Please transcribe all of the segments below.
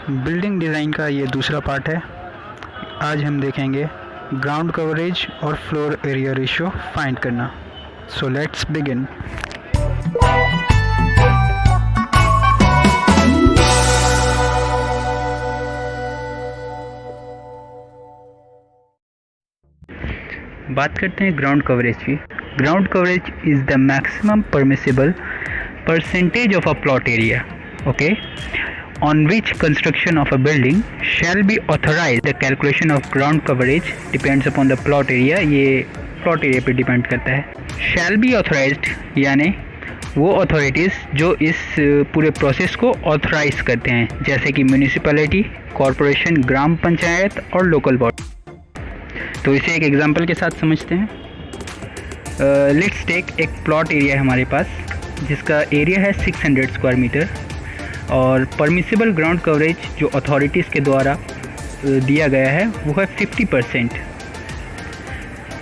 Building design का ये दूसरा पार्ट है। आज हम देखेंगे ग्राउंड कवरेज और फ्लोर एरिया रेशियो फाइंड करना। So let's begin. बात करते हैं ग्राउंड कवरेज की। Ground coverage is the maximum permissible percentage of a plot area, okay, on which construction of a building shall be authorized. The calculation of ground coverage depends upon the plot area. ये plot area पे depend करता है। shall be authorized यानी वो authorities जो इस पूरे process को ऑथराइज करते हैं, जैसे कि म्यूनिसिपैलिटी, कॉरपोरेशन, ग्राम पंचायत और लोकल बॉडी। तो इसे एक एग्जांपल के साथ समझते हैं। लेट्स टेक एक प्लॉट एरिया है हमारे पास जिसका एरिया है 600 स्क्वायर मीटर और परमिसिबल ग्राउंड कवरेज जो अथॉरिटीज़ के द्वारा दिया गया है वो है 50%।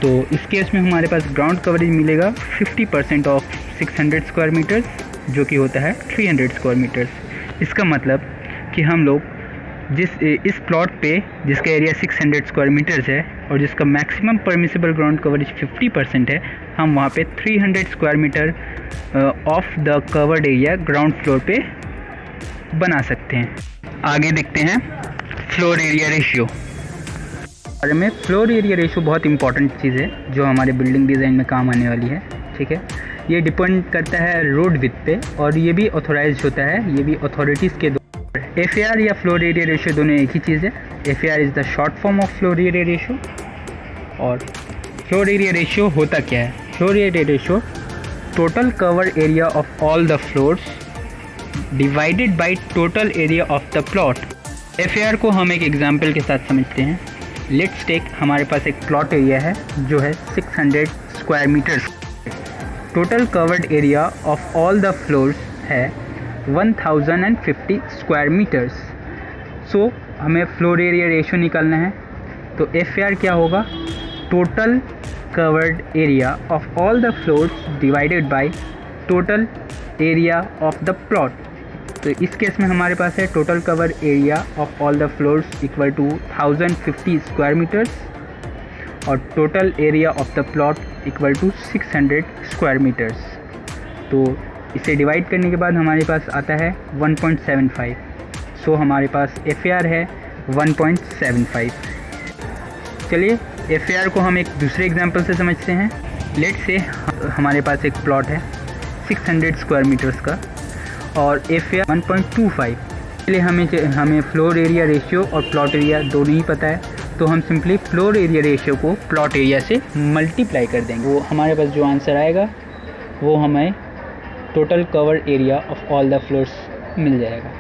तो इस केस में हमारे पास ग्राउंड कवरेज मिलेगा 50% ऑफ 600 स्क्वायर मीटर्स, जो कि होता है 300 स्क्वायर मीटर्स। इसका मतलब कि हम लोग इस प्लॉट पे जिसका एरिया 600 स्क्वायर मीटर्स है और जिसका मैक्सिमम परमिसिबल ग्राउंड कवरेज 50% है, हम वहाँ पे 300 square metre of the covered area ground floor पे बना सकते हैं। आगे देखते हैं फ्लोर एरिया रेशियो। और में फ्लोर एरिया रेशियो बहुत इंपॉर्टेंट चीज़ है जो हमारे बिल्डिंग डिज़ाइन में काम आने वाली है, ठीक है। ये डिपेंड करता है रोड विड्थ पे और ये भी ऑथोराइज होता है, ये भी अथॉरिटीज़ के द्वारा। FAR या फ्लोर एरिया रेशियो दोनों एक ही चीज़ है। FAR is the short form of floor area ratio. और फ्लोर एरिया रेशियो होता क्या है? Floor area ratio total cover area of all the floors divided by total area of the plot. FAR को हम एक एग्जाम्पल के साथ समझते हैं। लेट्स टेक हमारे पास एक प्लॉट एरिया है जो है 600 square metres. Total covered area of all the floors है 1050 स्क्वायर मीटर्स। सो हमें फ्लोर एरिया रेशियो निकालना है। तो FAR क्या होगा? Total covered area of all the floors divided by total area of the plot. तो इस केस में हमारे पास है total cover area of all the floors equal to 1050 square metres और total area of the plot equal to 600 square metres. तो इसे divide करने के बाद हमारे पास आता है 1.75। सो हमारे पास FAR है 1.75। चलिए FAR को हम एक दूसरे एग्जांपल से समझते हैं। लेट्स से हमारे पास एक प्लॉट है 600 स्क्वायर मीटर्स का और FAR 1.25। इसलिए हमें फ्लोर एरिया रेशियो और प्लॉट एरिया दोनों ही पता है, तो हम सिंपली फ्लोर एरिया रेशियो को प्लॉट एरिया से मल्टीप्लाई कर देंगे। वो हमारे पास जो आंसर आएगा वो हमें total cover area of all the floors मिल जाएगा।